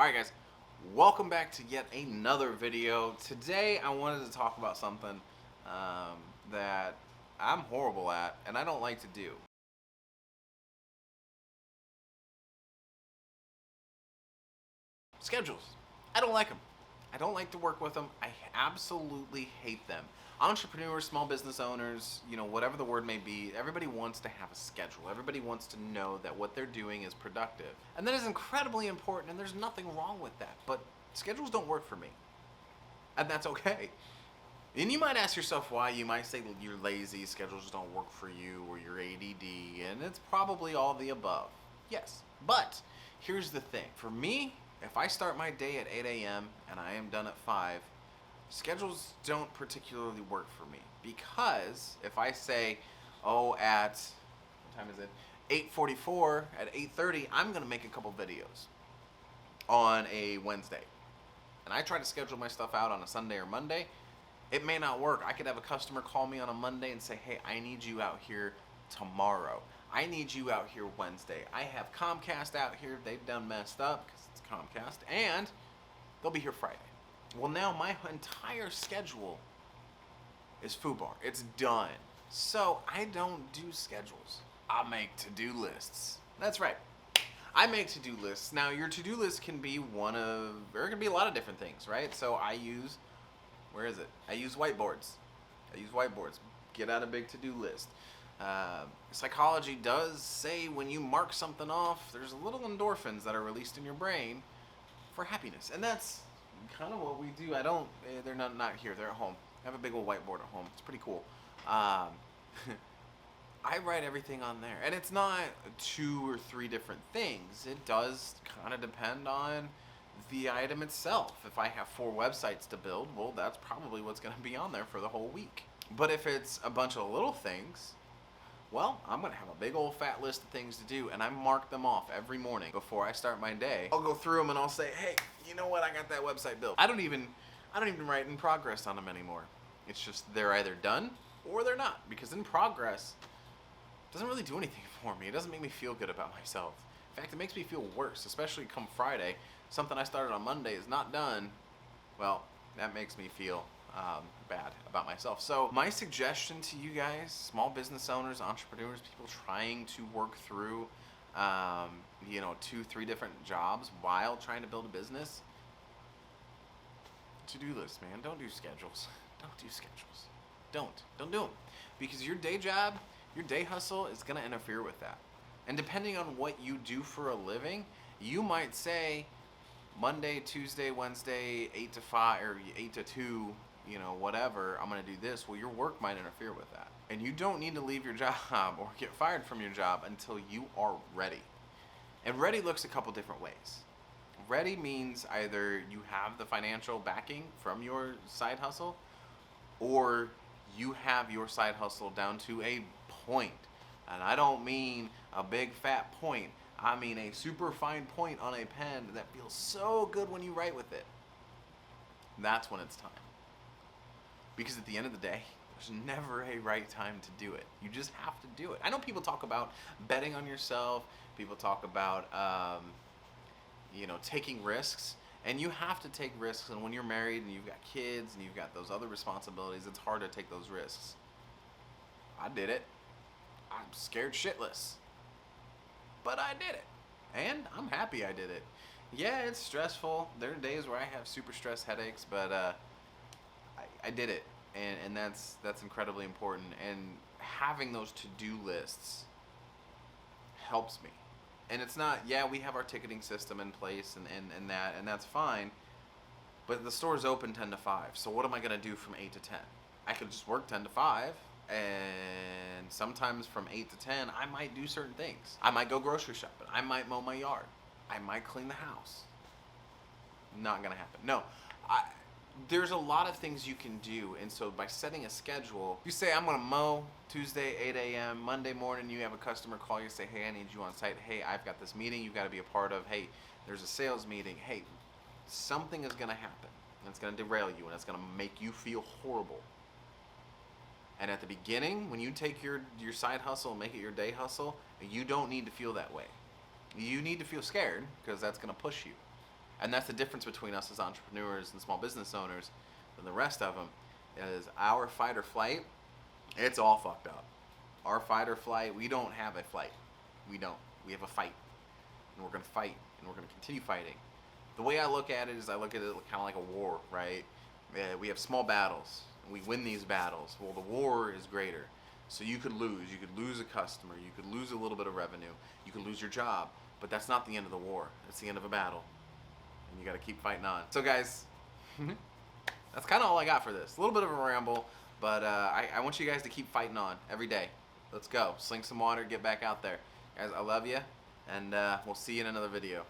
Alright guys, welcome back to yet another video. Today I wanted to talk about something that I'm horrible at and I don't like to do. Schedules. I don't like them. I don't like to work with them. I absolutely hate them. Entrepreneurs, small business owners, whatever the word may be, everybody wants to have a schedule. Everybody wants to know that what they're doing is productive. And that is incredibly important, and there's nothing wrong with that. But schedules don't work for me. And that's okay. And you might ask yourself why. You might say you're lazy, schedules don't work for you, or you're ADD, and it's probably all the above. Yes. But here's the thing. For me, if I start my day at 8 a.m. and I am done at 5, schedules don't particularly work for me. Because if I say, at, what time is it? 8:44, at 8:30, I'm going to make a couple videos on a Wednesday. And I try to schedule my stuff out on a Sunday or Monday. It may not work. I could have a customer call me on a Monday and say, hey, I need you out here tomorrow. I need you out here Wednesday. I have Comcast out here. They've done messed up because it's Comcast. And they'll be here Friday. Well, now my entire schedule is FUBAR. It's done. So I don't do schedules. I make to-do lists. That's right. I make to-do lists. Now, your to-do list can be there can be a lot of different things, right? So I use, I use whiteboards. Get out a big to-do list. Psychology does say when you mark something off, there's little endorphins that are released in your brain for happiness. And that's kind of what we do. They're not here, they're at home. I have a big old whiteboard at home. It's pretty cool. I write everything on there. And it's not 2 or 3 different things. It does kind of depend on the item itself. If I have 4 websites to build, well, that's probably what's going to be on there for the whole week. But if it's a bunch of little things, well, I'm going to have a big old fat list of things to do, and I mark them off every morning before I start my day. I'll go through them and I'll say, hey, you know what? I got that website built. I don't even write in progress on them anymore. It's just they're either done or they're not, because in progress doesn't really do anything for me. It doesn't make me feel good about myself. In fact, it makes me feel worse, especially come Friday. Something I started on Monday is not done. Well, that makes me feel bad about myself. So my suggestion to you guys, small business owners, entrepreneurs, people trying to work through 2-3 different jobs while trying to build a business, to-do list, man. Don't do schedules. Don't do schedules. Don't do them, because your day job, your day hustle is going to interfere with that. And depending on what you do for a living, you might say Monday, Tuesday, Wednesday, 8 to 5 or 8 to 2, whatever, I'm going to do this. Well, your work might interfere with that. And you don't need to leave your job or get fired from your job until you are ready. And ready looks a couple different ways. Ready means either you have the financial backing from your side hustle, or you have your side hustle down to a point. And I don't mean a big fat point. I mean a super fine point on a pen that feels so good when you write with it. That's when it's time. Because at the end of the day, there's never a right time to do it. You just have to do it. I know people talk about betting on yourself. People talk about, taking risks. And you have to take risks. And when you're married and you've got kids and you've got those other responsibilities, it's hard to take those risks. I did it. I'm scared shitless. But I did it. And I'm happy I did it. Yeah, it's stressful. There are days where I have super stress headaches, but I did it. And that's incredibly important. And having those to-do lists helps me. And it's not, we have our ticketing system in place and that's fine. But the store's open 10 to 5. So what am I going to do from 8 to 10? I could just work 10 to 5. And sometimes from 8 to 10, I might do certain things. I might go grocery shopping. I might mow my yard. I might clean the house. Not going to happen. No. There's a lot of things you can do, and so by setting a schedule, you say, I'm going to mow Tuesday, 8 a.m., Monday morning, you have a customer call you, say, hey, I need you on site. Hey, I've got this meeting you've got to be a part of. Hey, there's a sales meeting. Hey, something is going to happen, and it's going to derail you, and it's going to make you feel horrible. And at the beginning, when you take your side hustle and make it your day hustle, you don't need to feel that way. You need to feel scared, because that's going to push you. And that's the difference between us as entrepreneurs and small business owners than the rest of them, is our fight or flight, it's all fucked up. Our fight or flight, we don't have a flight. We don't. We have a fight. And we're going to fight. And we're going to continue fighting. The way I look at it is I look at it kind of like a war, right? We have small battles. And we win these battles. Well, the war is greater. So you could lose. You could lose a customer. You could lose a little bit of revenue. You could lose your job. But that's not the end of the war. That's the end of a battle. And you got to keep fighting on. So guys, that's kind of all I got for this. A little bit of a ramble, but I want you guys to keep fighting on every day. Let's go. Sling some water, get back out there. Guys, I love you, and we'll see you in another video.